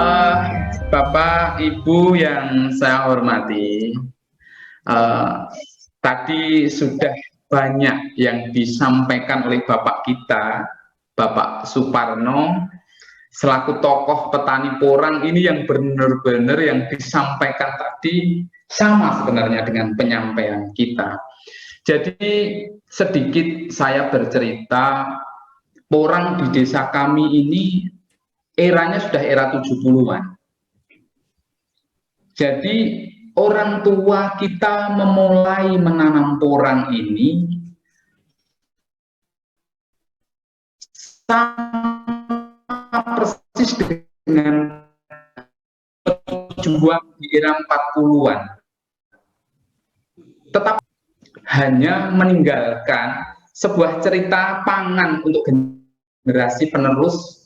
Eh, Bapak, Ibu yang saya hormati, eh, tadi sudah banyak yang disampaikan oleh Bapak kita, Bapak Suparno, selaku tokoh petani porang ini yang benar-benar yang disampaikan tadi sama sebenarnya dengan penyampaian kita. Jadi sedikit saya bercerita, porang di desa kami ini eranya sudah era 70-an. Jadi orang tua kita memulai menanam porang ini sama persis dengan pejuang di era 40-an. Tetapi hanya meninggalkan sebuah cerita pangan untuk generasi penerus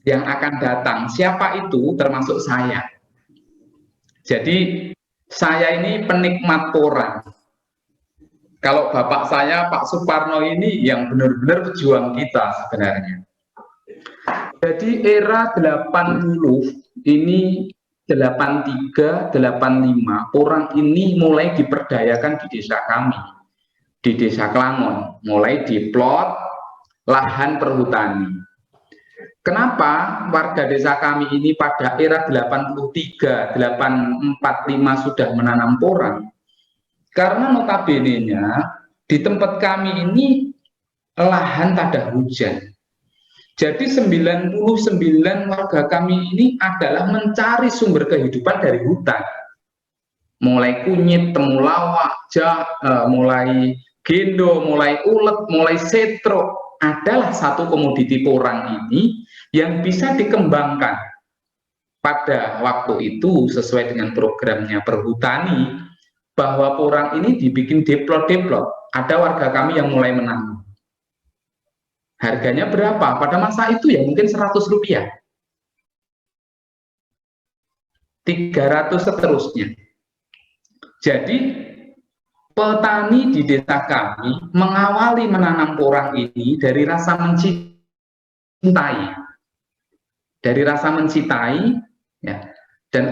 yang akan datang. Siapa itu? Termasuk saya. Jadi saya ini penikmat porang. Kalau bapak saya, Pak Suparno ini yang benar-benar pejuang kita sebenarnya. Jadi era 80 ini 83, 85, porang ini mulai diperdayakan di desa kami. Di desa Klangon, mulai diplot lahan perhutani. Kenapa warga desa kami ini pada era 83, 845 sudah menanam porang? Karena notabene-nya di tempat kami ini lahan tak ada hujan. Jadi 99 warga kami ini adalah mencari sumber kehidupan dari hutan. Mulai kunyit, temulawak, mulai gendo, mulai ulet, mulai setro, adalah satu komoditi porang ini yang bisa dikembangkan pada waktu itu sesuai dengan programnya perhutani, bahwa porang ini dibikin deplot-deplot. Ada warga kami yang mulai menanam. Harganya berapa? Pada masa itu ya mungkin 100 rupiah. 300 seterusnya. Jadi petani di desa kami mengawali menanam porang ini dari rasa mencintai. Dari rasa mencintai, ya, dan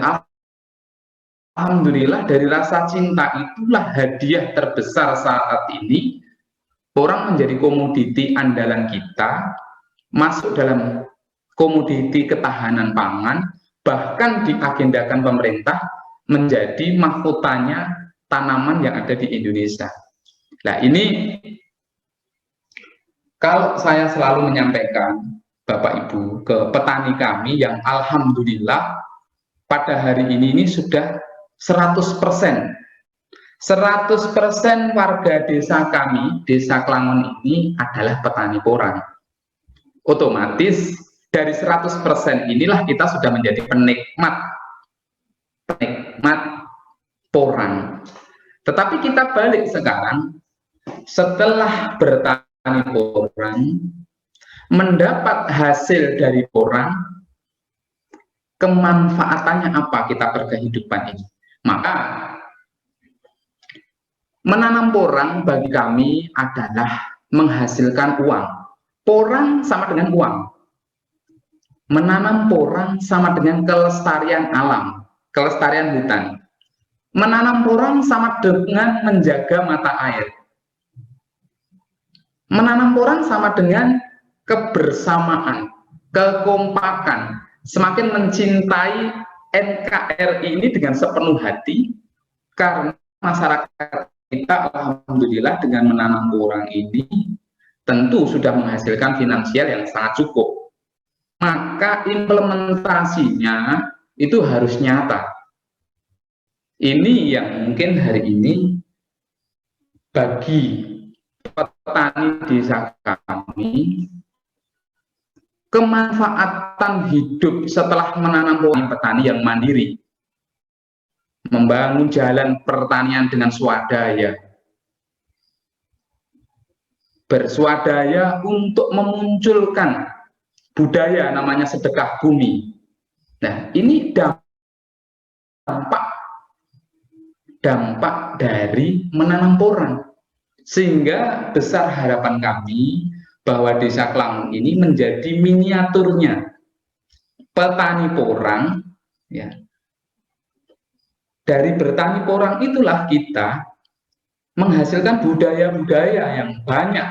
alhamdulillah dari rasa cinta itulah hadiah terbesar saat ini. Porang menjadi komoditi andalan kita, masuk dalam komoditi ketahanan pangan, bahkan diagendakan pemerintah menjadi mahkotanya tanaman yang ada di Indonesia. Nah ini kalau saya selalu menyampaikan Bapak Ibu ke petani kami yang alhamdulillah pada hari ini sudah 100% warga desa kami, desa Klangon ini adalah petani porang. Otomatis dari 100% inilah kita sudah menjadi penikmat porang. Tetapi kita balik sekarang, setelah bertani porang, mendapat hasil dari porang, kemanfaatannya apa kita berkehidupan ini? Maka menanam porang bagi kami adalah menghasilkan uang. Porang sama dengan uang. Menanam porang sama dengan kelestarian alam, kelestarian hutan. Menanam porang sama dengan menjaga mata air. Menanam porang sama dengan kebersamaan, kekompakan, semakin mencintai NKRI ini dengan sepenuh hati, karena masyarakat kita alhamdulillah dengan menanam porang ini tentu sudah menghasilkan finansial yang sangat cukup. Maka implementasinya itu harus nyata. Ini yang mungkin hari ini bagi petani desa kami, kemanfaatan hidup setelah menanam porang, petani yang mandiri, membangun jalan pertanian dengan swadaya, berswadaya untuk memunculkan budaya namanya sedekah bumi. Nah, ini dampak dari menanam porang, sehingga besar harapan kami bahwa desa Klangon ini menjadi miniaturnya petani porang, ya. Dari bertani porang itulah kita menghasilkan budaya-budaya yang banyak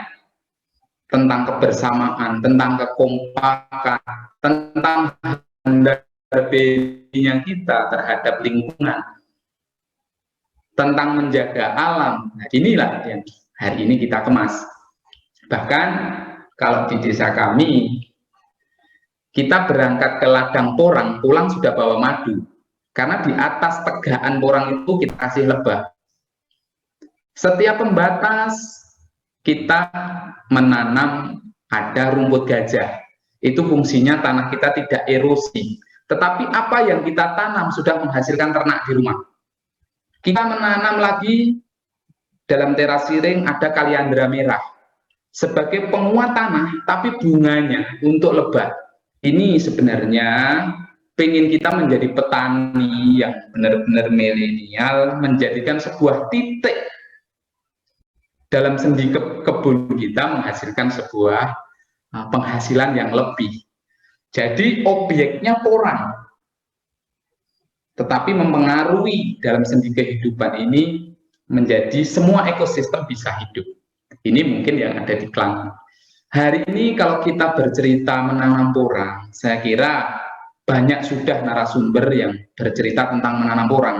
tentang kebersamaan, tentang kekompakan, tentang handapnya kita terhadap lingkungan, tentang menjaga alam. Nah, inilah yang hari ini kita kemas. Bahkan kalau di desa kami, kita berangkat ke ladang porang, pulang sudah bawa madu. Karena di atas tegaan porang itu kita kasih lebah. Setiap pembatas kita menanam ada rumput gajah. Itu fungsinya tanah kita tidak erosi. Tetapi apa yang kita tanam sudah menghasilkan ternak di rumah. Kita menanam lagi dalam teras siring ada kaliandra merah. Sebagai penguat tanah, tapi bunganya untuk lebah. Ini sebenarnya pengen kita menjadi petani yang benar-benar milenial, menjadikan sebuah titik dalam sendi kebun kita menghasilkan sebuah penghasilan yang lebih. Jadi objeknya porang, tetapi mempengaruhi dalam sendi kehidupan ini menjadi semua ekosistem bisa hidup. Ini mungkin yang ada di Klang. Hari ini kalau kita bercerita menanam porang, saya kira banyak sudah narasumber yang bercerita tentang menanam porang.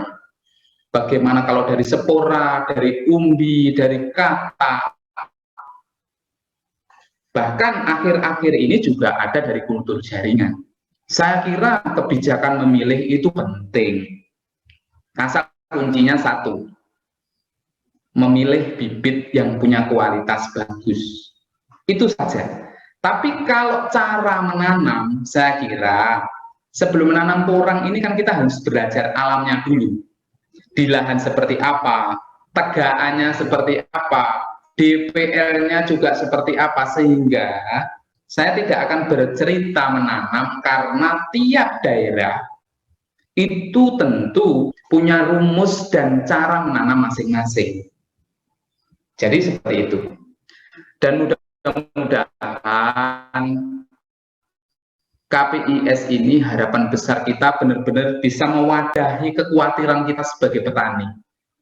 Bagaimana kalau dari spora, dari umbi, dari kata, bahkan akhir-akhir ini juga ada dari kultur jaringan. Saya kira kebijakan memilih itu penting. Asal kuncinya satu, memilih bibit yang punya kualitas bagus. Itu saja. Tapi kalau cara menanam, saya kira sebelum menanam porang ini kan kita harus belajar alamnya dulu. Di lahan seperti apa, tegaannya seperti apa, DPL-nya juga seperti apa, sehingga saya tidak akan bercerita menanam karena tiap daerah itu tentu punya rumus dan cara menanam masing-masing. Jadi seperti itu. Dan mudah-mudahan KPIS ini harapan besar kita benar-benar bisa mewadahi kekhawatiran kita sebagai petani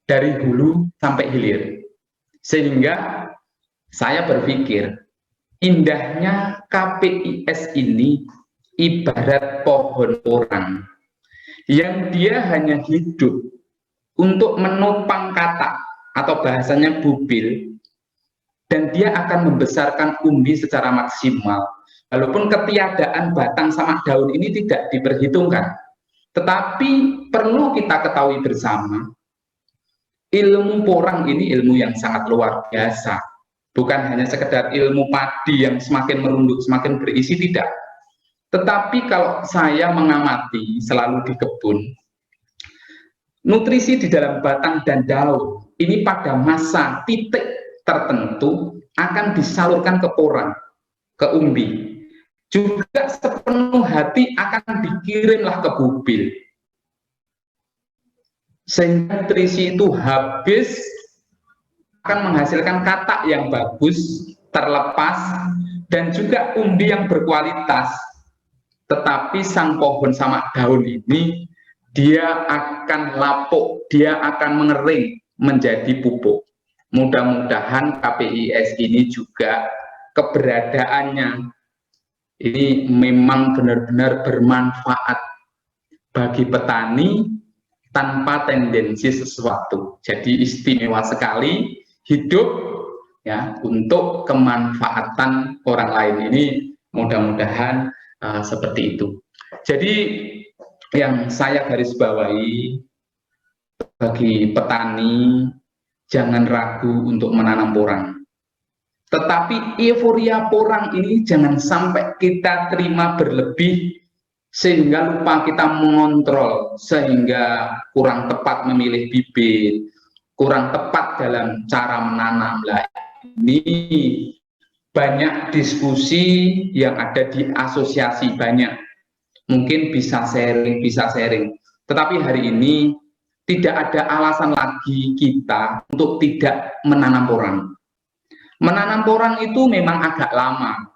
dari hulu sampai hilir. Sehingga saya berpikir indahnya KPIS ini ibarat pohon porang yang dia hanya hidup untuk menopang kata atau bahasanya bubil, dan dia akan membesarkan umbi secara maksimal. Walaupun ketiadaan batang sama daun ini tidak diperhitungkan, tetapi perlu kita ketahui bersama, ilmu porang ini ilmu yang sangat luar biasa. Bukan hanya sekedar ilmu padi yang semakin merunduk, semakin berisi, tidak. Tetapi kalau saya mengamati selalu di kebun, nutrisi di dalam batang dan daun ini pada masa titik tertentu akan disalurkan ke porang, ke umbi. Juga sepenuh hati akan dikirimlah ke bubil. Sehingga nutrisi itu habis, akan menghasilkan katak yang bagus, terlepas, dan juga umbi yang berkualitas. Tetapi sang pohon sama daun ini dia akan lapuk, dia akan mengering menjadi pupuk. Mudah-mudahan KPIS ini juga keberadaannya ini memang benar-benar bermanfaat bagi petani tanpa tendensi sesuatu. Jadi istimewa sekali hidup ya untuk kemanfaatan orang lain ini, mudah-mudahan seperti itu. Jadi yang saya garis bawahi bagi petani, jangan ragu untuk menanam porang. Tetapi euforia porang ini jangan sampai kita terima berlebih sehingga lupa kita mengontrol, sehingga kurang tepat memilih bibit, kurang tepat dalam cara menanam. Lah, ini banyak diskusi yang ada di asosiasi, banyak. Mungkin bisa sharing. Tetapi hari ini tidak ada alasan lagi kita untuk tidak menanam porang. Menanam porang itu memang agak lama,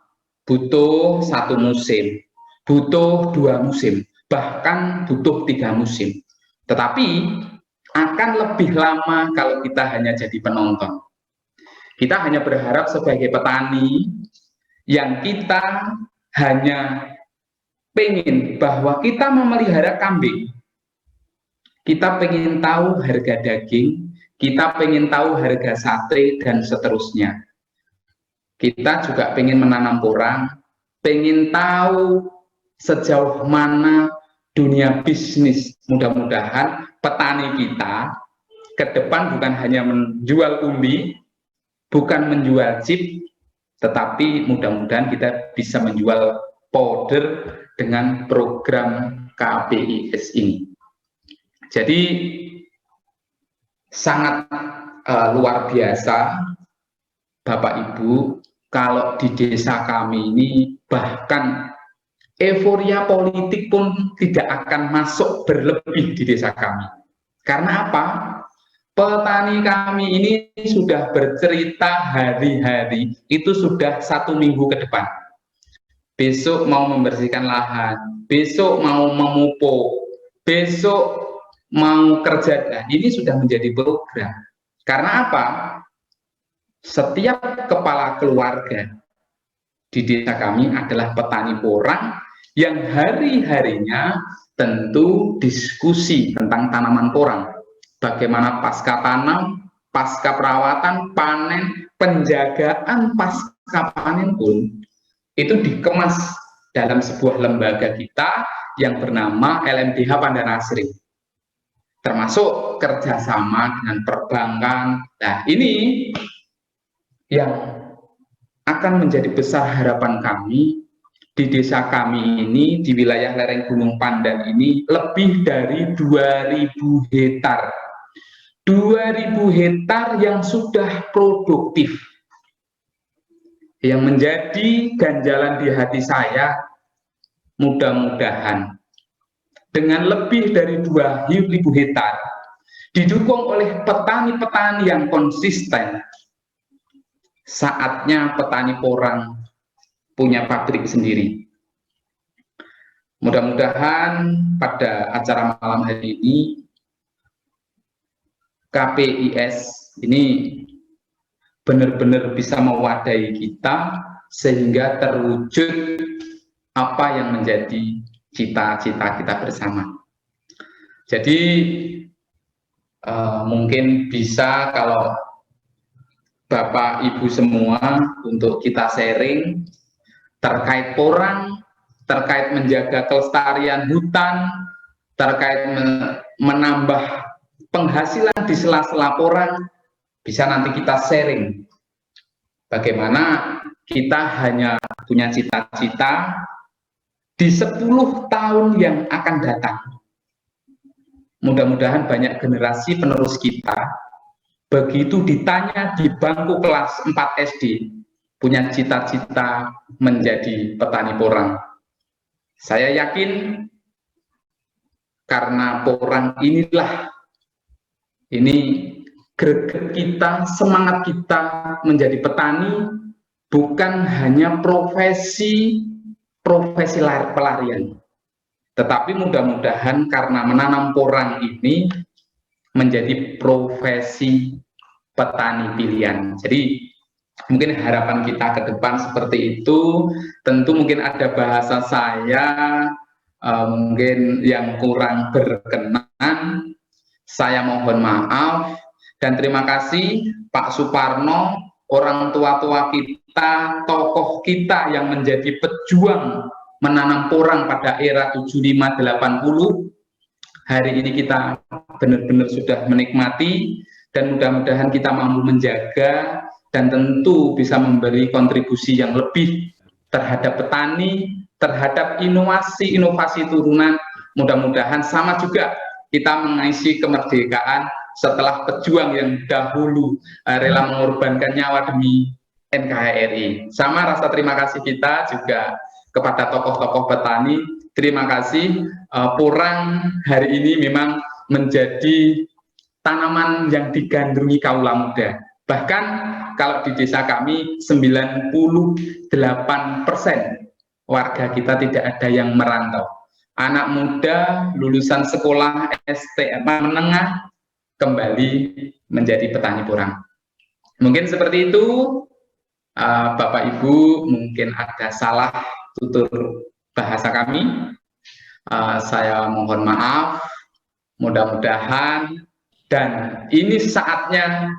butuh satu musim. butuh 2 musim, bahkan butuh 3 musim. Tetapi akan lebih lama kalau kita hanya jadi penonton. Kita hanya berharap sebagai petani yang kita hanya pengen bahwa kita memelihara kambing, kita pengen tahu harga daging, kita pengen tahu harga sate, dan seterusnya. Kita juga pengen menanam porang, pengen tahu sejauh mana dunia bisnis. Mudah-mudahan petani kita ke depan bukan hanya menjual umbi, bukan menjual chip, tetapi mudah-mudahan kita bisa menjual powder dengan program KPIS ini. Jadi sangat luar biasa Bapak Ibu, kalau di desa kami ini bahkan euforia politik pun tidak akan masuk berlebih di desa kami. Karena apa? Petani kami ini sudah bercerita hari-hari, itu sudah 1 minggu ke depan. Besok mau membersihkan lahan, besok mau memupuk, besok mau kerja. Nah, ini sudah menjadi program. Karena apa? Setiap kepala keluarga di desa kami adalah petani porang yang hari-harinya tentu diskusi tentang tanaman porang. Bagaimana pasca tanam, pasca perawatan, panen, penjagaan pasca panen pun itu dikemas dalam sebuah lembaga kita yang bernama LMDH Pandanasri, termasuk kerjasama dengan perbankan. Nah, ini yang akan menjadi besar harapan kami di desa kami ini, di wilayah lereng Gunung Pandan ini, lebih dari 2.000 hektar. 2.000 hektar yang sudah produktif. Yang menjadi ganjalan di hati saya, mudah-mudahan dengan lebih dari 2.000 hektar, didukung oleh petani-petani yang konsisten, saatnya petani porang punya pabrik sendiri. Mudah-mudahan pada acara malam hari ini KPIS ini benar-benar bisa mewadahi kita sehingga terwujud apa yang menjadi cita-cita kita bersama. Jadi mungkin bisa kalau Bapak Ibu semua untuk kita sharing terkait porang, terkait menjaga kelestarian hutan, terkait menambah penghasilan di sela-sela porang, bisa nanti kita sharing bagaimana kita hanya punya cita-cita di 10 tahun yang akan datang. Mudah-mudahan banyak generasi penerus kita begitu ditanya di bangku kelas 4 SD punya cita-cita menjadi petani porang. Saya yakin karena porang inilah ini greget kita, semangat kita menjadi petani bukan hanya profesi pelarian, tetapi mudah-mudahan karena menanam porang ini menjadi profesi petani pilihan. Jadi mungkin harapan kita ke depan seperti itu. Tentu mungkin ada bahasa saya mungkin yang kurang berkenan, saya mohon maaf, dan terima kasih Pak Suparno, orang tua-tua kita, tokoh kita yang menjadi pejuang menanam porang pada era 75-80. Hari ini kita benar-benar sudah menikmati, dan mudah-mudahan kita mampu menjaga dan tentu bisa memberi kontribusi yang lebih terhadap petani, terhadap inovasi turunan. Mudah-mudahan sama juga kita mengisi kemerdekaan setelah pejuang yang dahulu rela mengorbankan nyawa demi NKRI. Sama rasa terima kasih kita juga kepada tokoh-tokoh petani. Terima kasih. Porang hari ini memang menjadi tanaman yang digandrungi kaula muda. Bahkan kalau di desa kami 98% warga kita tidak ada yang merantau. Anak muda lulusan sekolah SMA menengah kembali menjadi petani porang. Mungkin seperti itu, Bapak Ibu, mungkin ada salah tutur bahasa kami. Saya mohon maaf, mudah-mudahan, dan ini saatnya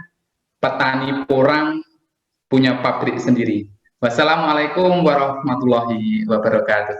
petani porang punya pabrik sendiri. Wassalamualaikum warahmatullahi wabarakatuh.